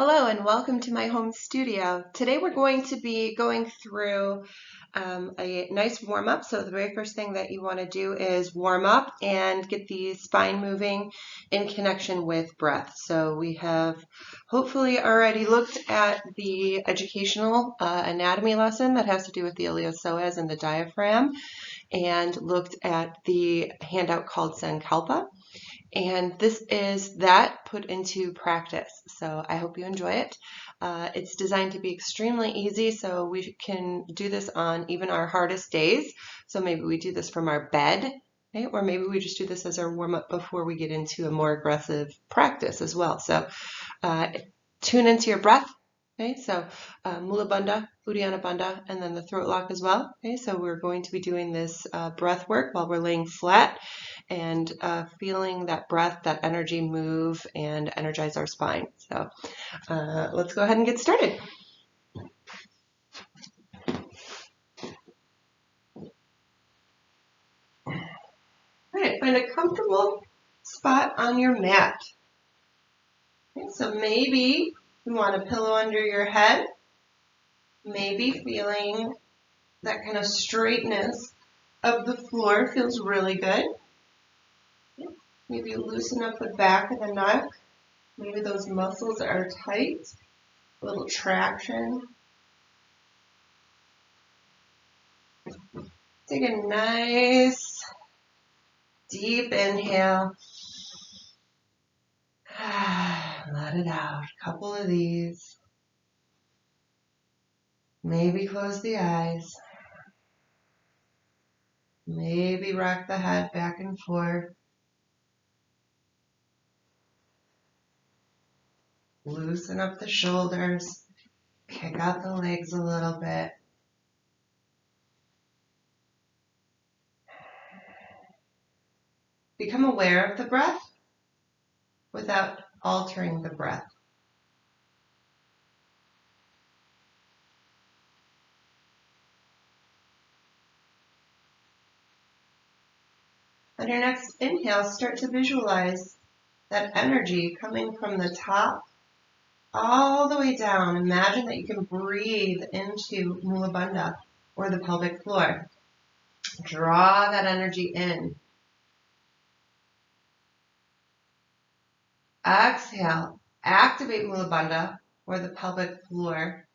Hello and welcome to my home studio. Today we're going to be going through a nice warm up. So the very first thing that you want to do is warm up and get the spine moving in connection with breath. So we have hopefully already looked at the educational anatomy lesson that has to do with the iliopsoas and the diaphragm, and looked at the handout called Sankalpa. And this is that put into practice. So I hope you enjoy it. It's designed to be extremely easy, so we can do this on even our hardest days. So maybe we do this from our bed, okay? Or maybe we just do this as our warm up before we get into a more aggressive practice as well. So tune into your breath. Okay, so Mula Bandha, Uddiyana Bandha, and then the throat lock as well. Okay, so we're going to be doing this breath work while we're laying flat and feeling that breath, that energy move and energize our spine. So let's go ahead and get started. All right, find a comfortable spot on your mat. Okay, so maybe you want a pillow under your head, maybe feeling that kind of straightness of the floor feels really good. Maybe loosen up the back of the neck. Maybe those muscles are tight. A little traction. Take a nice deep inhale. Let it out. A couple of these. Maybe close the eyes. Maybe rock the head back and forth. Loosen up the shoulders. Kick out the legs a little bit. Become aware of the breath without altering the breath. On your next inhale, start to visualize that energy coming from the top all the way down. Imagine that you can breathe into Mula Bandha, or the pelvic floor. Draw that energy in. Exhale, activate Mula Bandha, or the pelvic floor.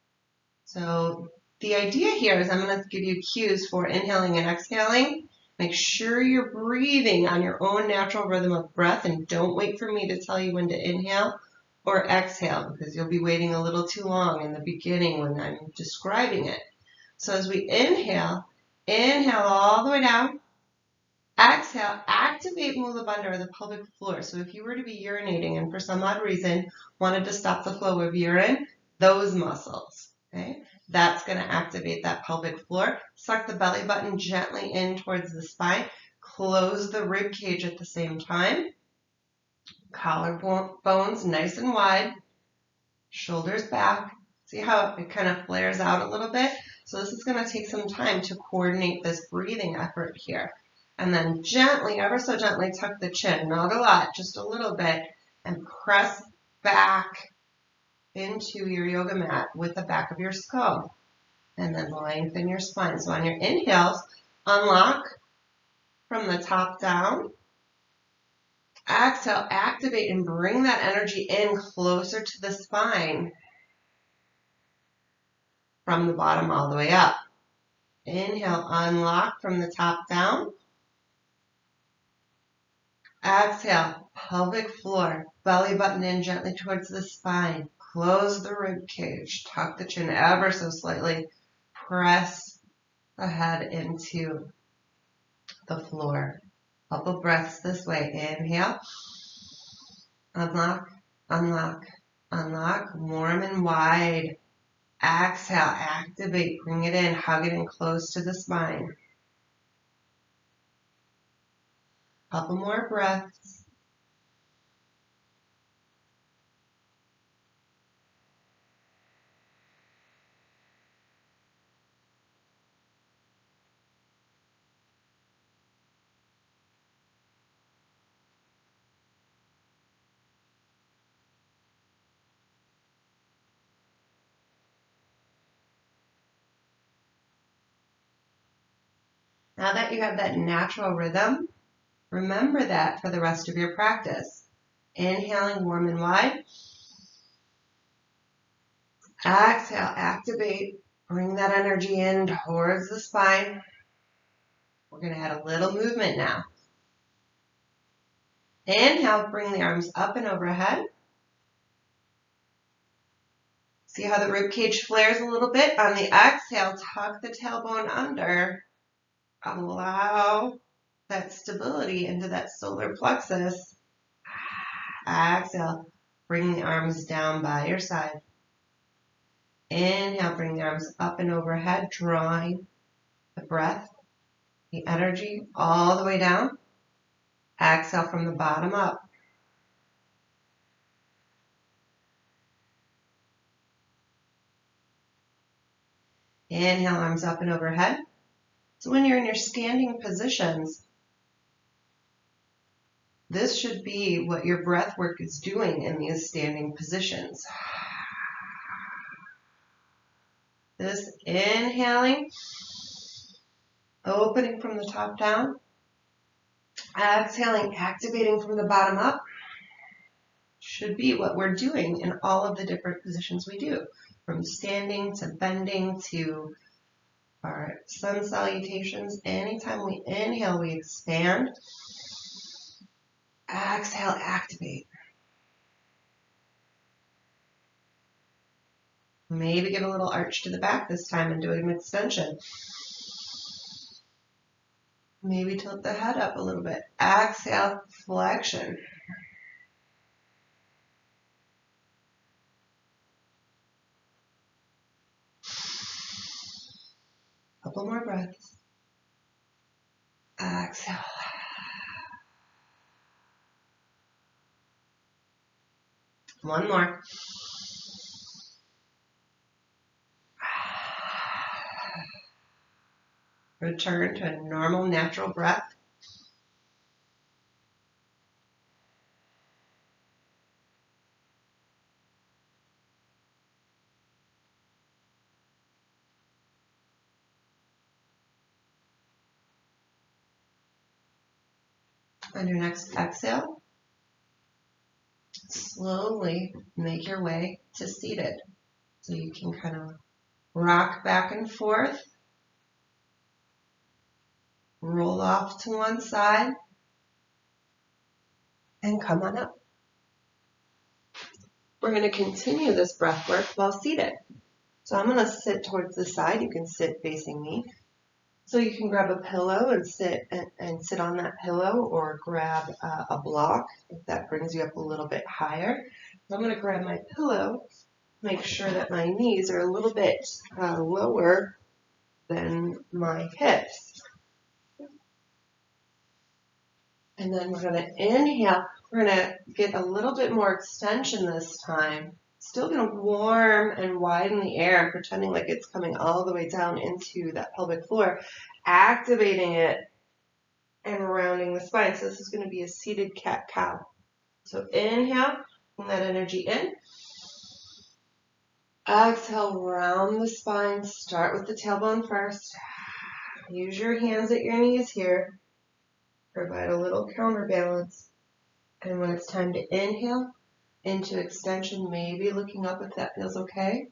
So the idea here is I'm going to give you cues for inhaling and exhaling. Make sure you're breathing on your own natural rhythm of breath, and don't wait for me to tell you when to inhale or exhale, because you'll be waiting a little too long in the beginning when I'm describing it. So as we inhale all the way down. Exhale, activate Mula Bandha, or the pelvic floor. So if you were to be urinating and for some odd reason wanted to stop the flow of urine, those muscles, okay? That's going to activate that pelvic floor. Suck the belly button gently in towards the spine. Close the rib cage at the same time. Collarbones nice and wide. Shoulders back. See how it kind of flares out a little bit? So this is going to take some time to coordinate this breathing effort here. And then gently, ever so gently, tuck the chin. Not a lot, just a little bit. And press back into your yoga mat with the back of your skull. And then lengthen your spine. So on your inhales, unlock from the top down. Exhale, activate and bring that energy in closer to the spine. From the bottom all the way up. Inhale, unlock from the top down. Exhale, pelvic floor, belly button in gently towards the spine. Close the rib cage, tuck the chin ever so slightly. Press the head into the floor. Couple breaths this way. Inhale, unlock, unlock, unlock, warm and wide. Exhale, activate, bring it in, hug it in close to the spine. Couple more breaths. Now that you have that natural rhythm, remember that for the rest of your practice. Inhaling warm and wide. Exhale, activate. Bring that energy in towards the spine. We're going to add a little movement now. Inhale, bring the arms up and overhead. See how the rib cage flares a little bit? On the exhale, tuck the tailbone under. Allow that stability into that solar plexus. Exhale, bring the arms down by your side. Inhale, bring the arms up and overhead, drawing the breath, the energy all the way down. Exhale from the bottom up. Inhale, arms up and overhead. So when you're in your standing positions, this should be what your breath work is doing in these standing positions. This inhaling, opening from the top down. Exhaling, activating from the bottom up. Should be what we're doing in all of the different positions we do. From standing to bending to our sun salutations. Anytime we inhale, we expand. Exhale, activate. Maybe get a little arch to the back this time and do an extension. Maybe tilt the head up a little bit. Exhale, flexion. Couple more breaths. Exhale. One more. Return to a normal, natural breath. On your next exhale, slowly make your way to seated. So you can kind of rock back and forth, roll off to one side, and come on up. We're going to continue this breath work while seated. So I'm going to sit towards the side. You can sit facing me. So you can grab a pillow and sit on that pillow, or grab a block if that brings you up a little bit higher. So I'm going to grab my pillow, make sure that my knees are a little bit lower than my hips. And then we're going to inhale. We're going to get a little bit more extension this time. Still going to warm and widen the air, pretending like it's coming all the way down into that pelvic floor, activating it and rounding the spine. So this is going to be a seated cat-cow. So inhale, bring that energy in. Exhale, round the spine. Start with the tailbone first. Use your hands at your knees here. Provide a little counterbalance. And when it's time to inhale, into extension, maybe looking up if that feels okay.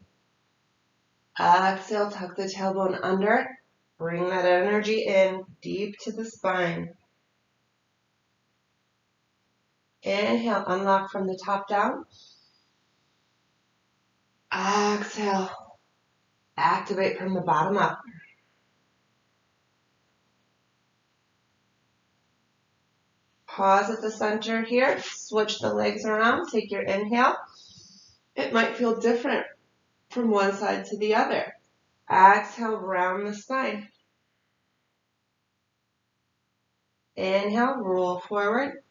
Exhale, tuck the tailbone under. Bring that energy in deep to the spine. Inhale, unlock from the top down. Exhale, activate from the bottom up. Pause at the center here. Switch the legs around. Take your inhale. It might feel different from one side to the other. Exhale, round the spine. Inhale, roll forward.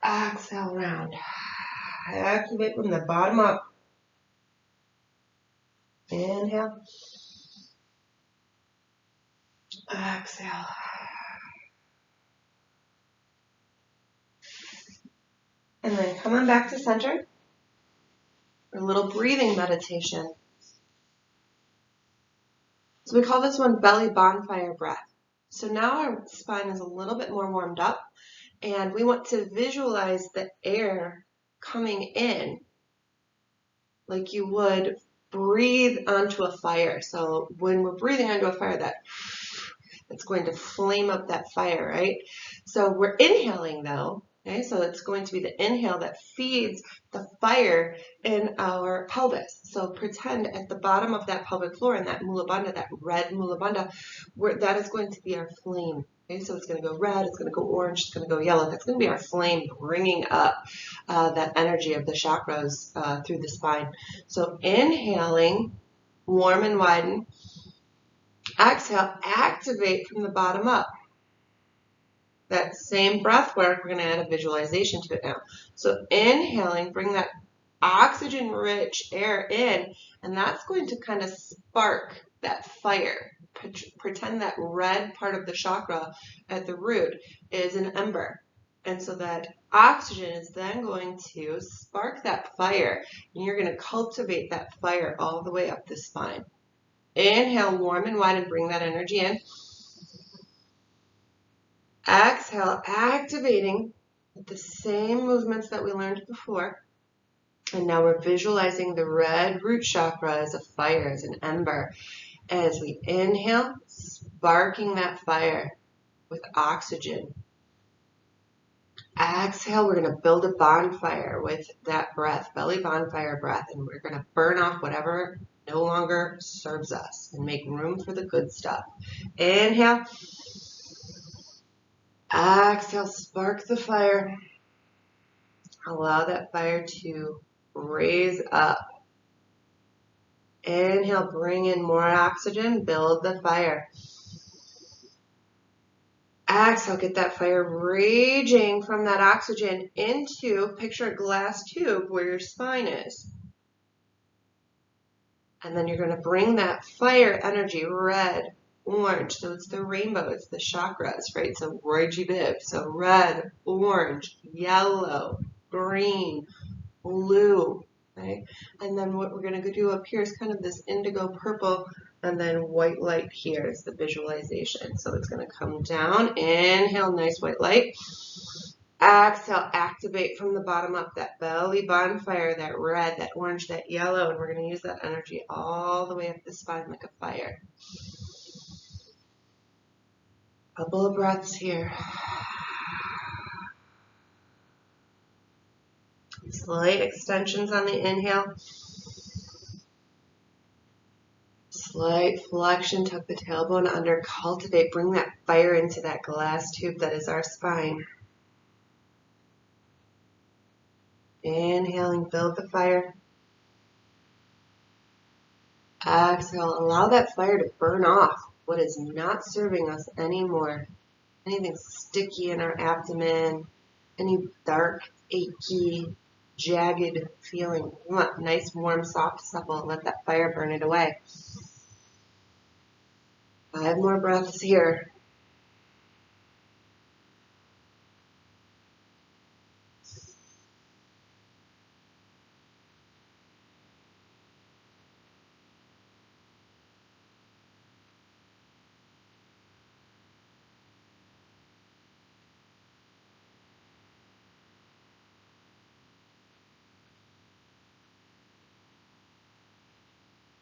Exhale, round. Activate from the bottom up. Inhale. Exhale. And then come on back to center. A little breathing meditation. So we call this one belly bonfire breath. So now our spine is a little bit more warmed up, and we want to visualize the air coming in like you would breathe onto a fire. So when we're breathing onto a fire, that's going to flame up that fire, right? So we're inhaling though, okay? So it's going to be the inhale that feeds the fire in our pelvis. So pretend at the bottom of that pelvic floor in that Mula Bandha, that red Mula Bandha, that is going to be our flame. Okay, so it's going to go red, it's going to go orange, it's going to go yellow. That's going to be our flame bringing up that energy of the chakras through the spine. So inhaling, warm and widen. Exhale, activate from the bottom up. That same breath work, we're going to add a visualization to it now. So inhaling, bring that oxygen-rich air in, and that's going to kind of spark that fire. Pretend that red part of the chakra at the root is an ember. And so that oxygen is then going to spark that fire, and you're going to cultivate that fire all the way up the spine. Inhale, warm and wide, and bring that energy in. Exhale, activating with the same movements that we learned before. And now we're visualizing the red root chakra as a fire, as an ember. As we inhale, sparking that fire with oxygen. Exhale, we're going to build a bonfire with that breath, belly bonfire breath, and we're going to burn off whatever no longer serves us and make room for the good stuff. Inhale. Exhale, spark the fire. Allow that fire to raise up. Inhale, bring in more oxygen, build the fire. Exhale, get that fire raging from that oxygen into, picture a glass tube where your spine is. And then you're going to bring that fire energy, red, orange, so it's the rainbow, it's the chakras, right? So Roji Biv, so red, orange, yellow, green, blue, okay? And then what we're going to do up here is kind of this indigo purple, and then white light here is the visualization. So it's going to come down, inhale, nice white light. Exhale, activate from the bottom up, that belly bonfire, that red, that orange, that yellow, and we're going to use that energy all the way up the spine like a fire. Couple of breaths here. Slight extensions on the inhale. Slight flexion, tuck the tailbone under, cultivate, bring that fire into that glass tube that is our spine. Inhaling, build the fire. Exhale, allow that fire to burn off what is not serving us anymore. Anything sticky in our abdomen, any dark, achy, jagged feeling. We want nice, warm, soft, supple. Let that fire burn it away. 5 more breaths here.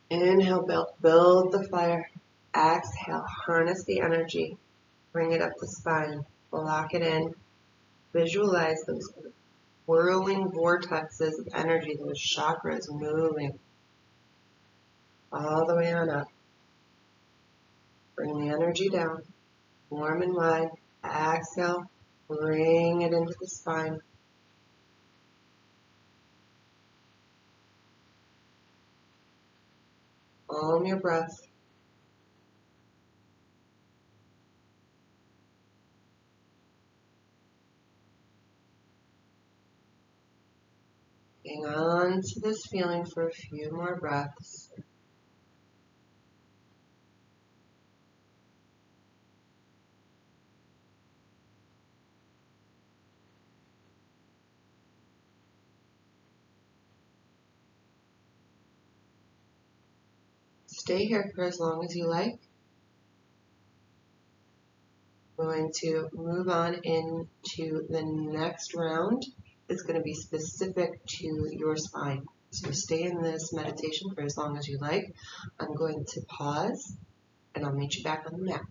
Inhale, build the fire. Exhale, harness the energy. Bring it up the spine. Lock it in. Visualize those whirling vortexes of energy, those chakras moving all the way on up. Bring the energy down, warm and wide. Exhale, bring it into the spine. Calm your breath. Hang on to this feeling for a few more breaths. Stay here for as long as you like. We're going to move on into the next round. It's going to be specific to your spine. So stay in this meditation for as long as you like. I'm going to pause and I'll meet you back on the mat.